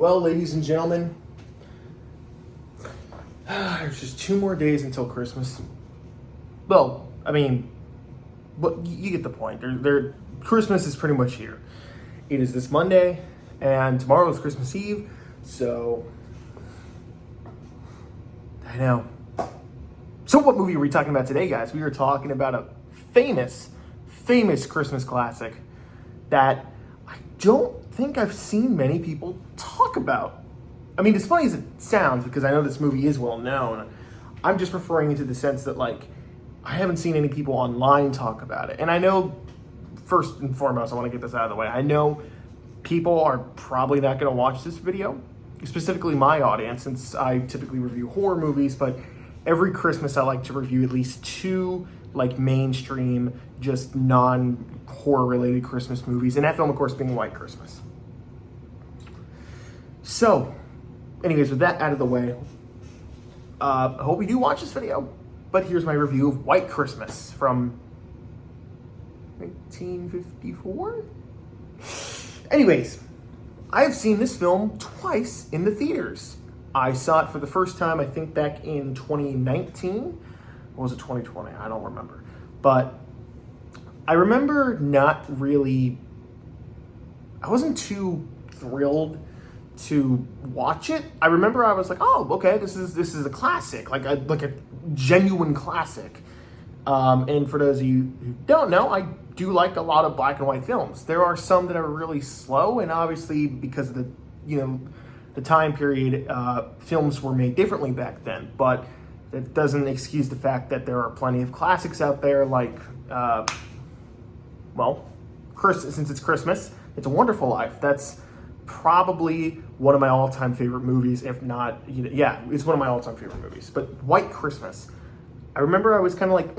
Well, ladies and gentlemen, there's just 2 more days until Christmas. Well, I mean, but you get the point. Christmas is pretty much here. It is this Monday, and tomorrow is Christmas Eve, so I know. So what movie are we talking about today, guys? We are talking about a famous Christmas classic that I don't think I've seen many people talk about. I mean, as funny as it sounds, because I know this movie is well known, I'm just referring to the sense that, like, I haven't seen any people online talk about it. And I know, first and foremost, I want to get this out of the way. I know people are probably not going to watch this video, specifically my audience, since I typically review horror movies, but every Christmas I like to review at least 2 like mainstream, just non-horror related Christmas movies, and that film, of course, being White Christmas. So, anyways, with that out of the way, I hope you do watch this video, but here's my review of White Christmas from 1954? Anyways, I've seen this film twice in the theaters. I saw it for the first time, I think, back in 2019. Or was it 2020? I don't remember. But I remember I wasn't too thrilled to watch it. I remember I was like, oh, okay, this is a classic, like a genuine classic. And for those of you who don't know, I do like a lot of black and white films. There are some that are really slow, and obviously because of the time period, films were made differently back then, but that doesn't excuse the fact that there are plenty of classics out there, like, since it's Christmas, It's a Wonderful Life. That's probably one of my all-time favorite movies, if not, it's one of my all-time favorite movies. But White Christmas, I remember I was kind of like,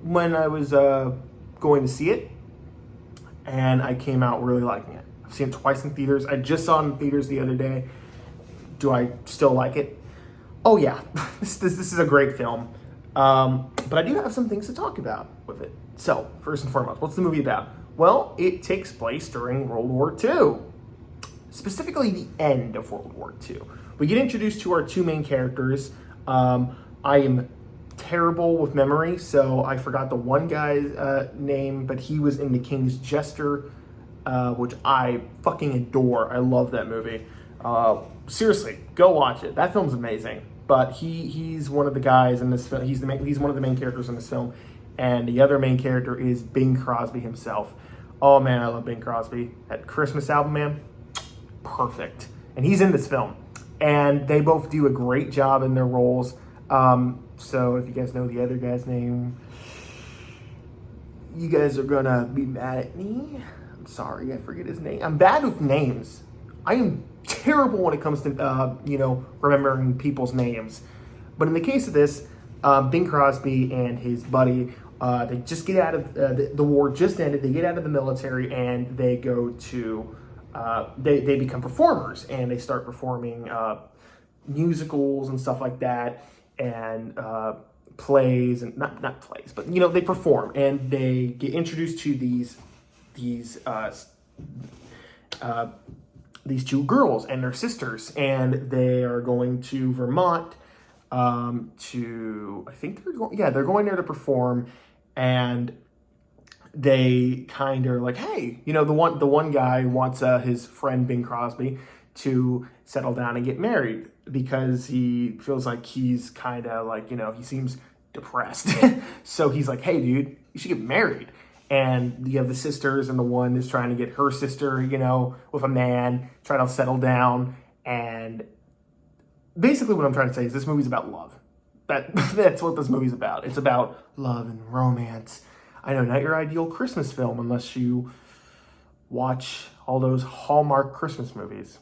when I was going to see it, and I came out really liking it. I've seen it twice in theaters. I just saw it in theaters the other day. Do I still like it? Oh yeah, this is a great film. But I do have some things to talk about with it. So, first and foremost, what's the movie about? Well, it takes place during World War II. Specifically, the end of World War II. We get introduced to our 2 main characters. I am terrible with memory, so I forgot the one guy's name, but he was in The Court Jester, which I fucking adore. I love that movie. Seriously, go watch it. That film's amazing. But he's one of the guys in this film. He's one of the main characters in this film, and the other main character is Bing Crosby himself. Oh man, I love Bing Crosby. That Christmas album, man, perfect. And he's in this film, and they both do a great job in their roles. So if you guys know the other guy's name, you guys are gonna be mad at me. I'm sorry, I forget his name. I'm bad with names. I am terrible when it comes to, remembering people's names. But in the case of this, Bing Crosby and his buddy, they just get out of, the war just ended, they get out of the military, and they go to, they become performers, and they start performing musicals and stuff like that, and plays, and not plays, but, they perform, and they get introduced to these 2 girls and their sisters, and they are going to Vermont they're going there to perform, and they kind of like, hey, the one guy wants his friend Bing Crosby to settle down and get married because he feels like he's kind of like, he seems depressed. So he's like, hey dude, you should get married. And you have the sisters, and the one is trying to get her sister, with a man, trying to settle down. And basically what I'm trying to say is this movie's about love. That's what this movie's about. It's about love and romance. I know, not your ideal Christmas film unless you watch all those Hallmark Christmas movies.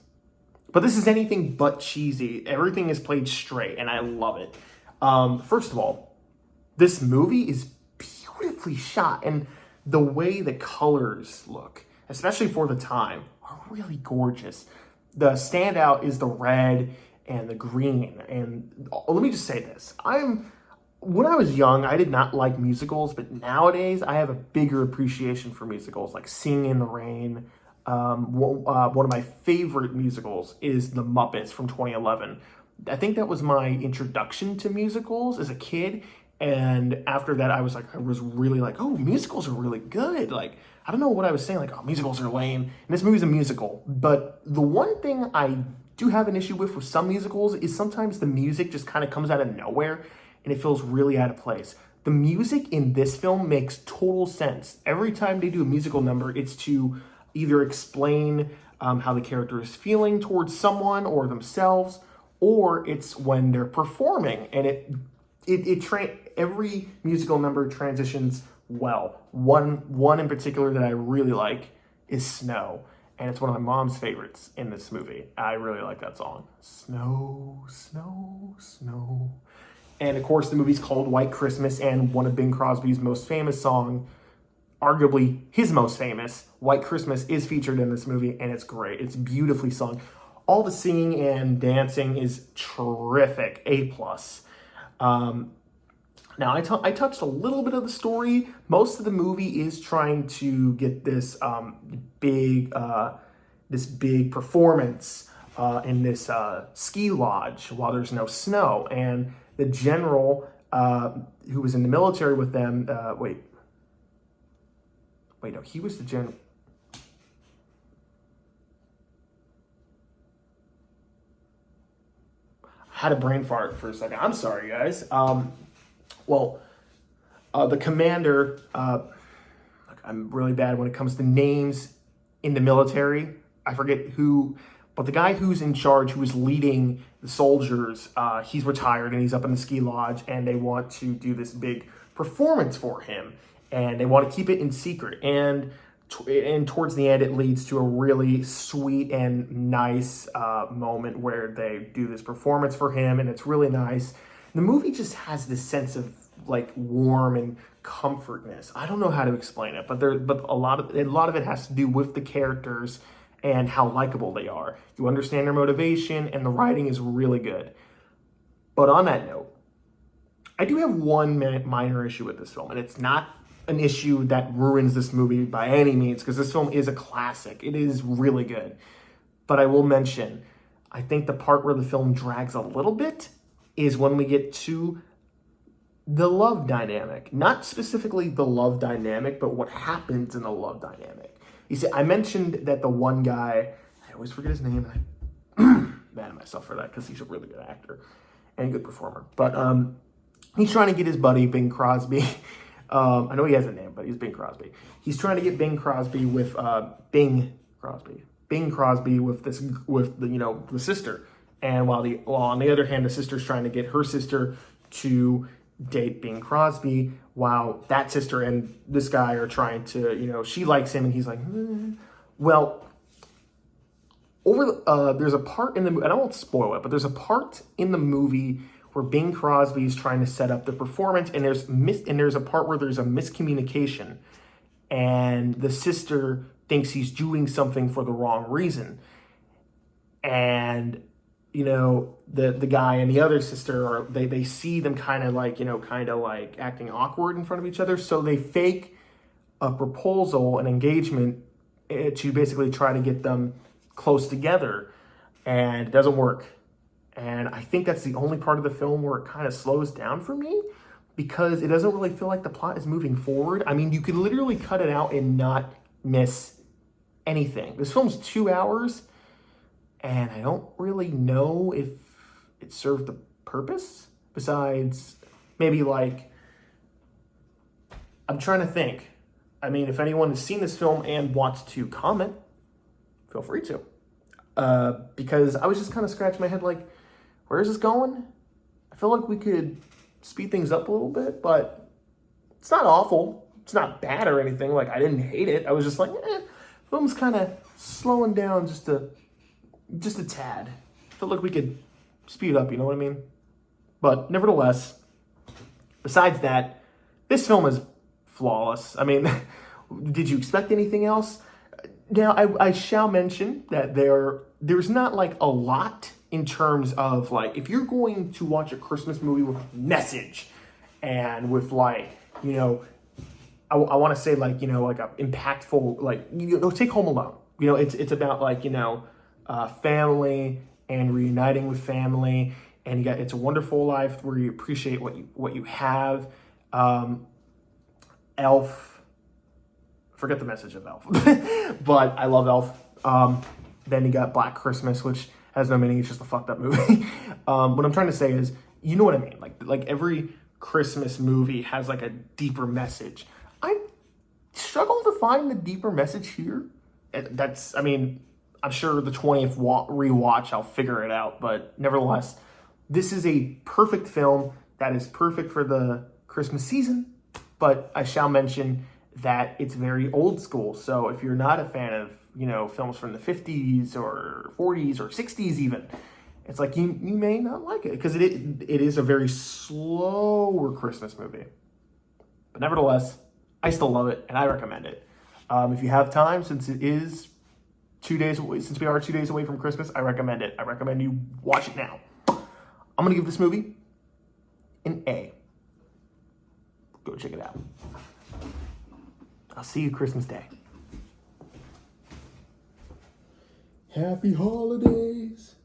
But this is anything but cheesy. Everything is played straight, and I love it. First of all, this movie is beautifully shot, and the way the colors look, especially for the time, are really gorgeous. The standout is the red and the green. And let me just say this. When I was young, I did not like musicals, but nowadays I have a bigger appreciation for musicals, like Singing in the Rain, one of my favorite musicals is The Muppets from 2011. I think that was my introduction to musicals as a kid. And after that, I was really like, oh, musicals are really good. Like, I don't know what I was saying, like, oh, musicals are lame. And this movie's a musical. But the one thing I do have an issue with some musicals is sometimes the music just kind of comes out of nowhere and it feels really out of place. The music in this film makes total sense. Every time they do a musical number, it's to either explain how the character is feeling towards someone or themselves, or it's when they're performing, and every musical number transitions well. One in particular that I really like is Snow, and it's one of my mom's favorites in this movie. I really like that song. Snow, snow, snow. And of course, the movie's called White Christmas, and one of Bing Crosby's most famous song, arguably his most famous, White Christmas, is featured in this movie, and it's great. It's beautifully sung. All the singing and dancing is terrific, A+. Now, I touched a little bit of the story. Most of the movie is trying to get this big performance in this ski lodge while there's no snow. And the general who was in the military with them, no, he was the general. I had a brain fart for a second. I'm sorry, guys. The commander, I'm really bad when it comes to names in the military. I forget who, but the guy who's in charge, who is leading the soldiers, he's retired and he's up in the ski lodge, and they want to do this big performance for him, and they want to keep it in secret. And towards the end, it leads to a really sweet and nice moment where they do this performance for him, and it's really nice. The movie just has this sense of like warm and comfortness. I don't know how to explain it, but a lot of it has to do with the characters and how likable they are. You understand their motivation, and the writing is really good. But on that note, I do have one minor issue with this film, and it's not an issue that ruins this movie by any means, because this film is a classic. It is really good. But I will mention, I think the part where the film drags a little bit is when we get to the love dynamic. Not specifically the love dynamic, but what happens in the love dynamic. You see, I mentioned that the one guy, I always forget his name, and I'm mad at myself for that because he's a really good actor and good performer. But he's trying to get his buddy, Bing Crosby. I know he has a name, but he's Bing Crosby. He's trying to get Bing Crosby with Bing Crosby with the sister. And while on the other hand, the sister's trying to get her sister to date Bing Crosby, while that sister and this guy are trying to, she likes him, and he's like, well, there's a part in the movie, and I won't spoil it, but there's a part in the movie where Bing Crosby is trying to set up the performance, and there's a part where there's a miscommunication, and the sister thinks he's doing something for the wrong reason, and the guy and the other sister they see them kind of like acting awkward in front of each other, so they fake a proposal, an engagement, to basically try to get them close together, and it doesn't work. And I think that's the only part of the film where it kind of slows down for me, because it doesn't really feel like the plot is moving forward. I mean, you could literally cut it out and not miss anything. This film's 2 hours, and I don't really know if it served the purpose, besides maybe I'm trying to think. I mean, if anyone has seen this film and wants to comment, feel free to. Because I was just kind of scratching my head like, where is this going? I feel like we could speed things up a little bit, but it's not awful. It's not bad or anything. Like, I didn't hate it. I was just like, film's kind of slowing down just a tad. I feel like we could speed up, you know what I mean? But nevertheless, besides that, this film is flawless. I mean, did you expect anything else? Now, I shall mention that there's not like a lot in terms of like, if you're going to watch a Christmas movie with a message and with I want to say like, like a impactful, take Home Alone. You know, it's about like, you know, family and reuniting with family, and you got It's a Wonderful Life where you appreciate what you have. Elf, forget the message of Elf, but I love Elf. Then you got Black Christmas, which has no meaning. It's just a fucked up movie. What I'm trying to say is, you know what I mean? Like every Christmas movie has like a deeper message. I struggle to find the deeper message here. I mean, I'm sure the 20th rewatch, I'll figure it out. But nevertheless, this is a perfect film that is perfect for the Christmas season. But I shall mention that it's very old school. So if you're not a fan of, you know, films from the 50s or 40s or 60s even, it's like you may not like it, because it is a very slower Christmas movie. But nevertheless, I still love it, and I recommend it. If you have time, since it is 2 days away, since we are 2 days away from Christmas, I recommend it. I recommend you watch it now. I'm going to give this movie an A. Go check it out. I'll see you Christmas Day. Happy holidays.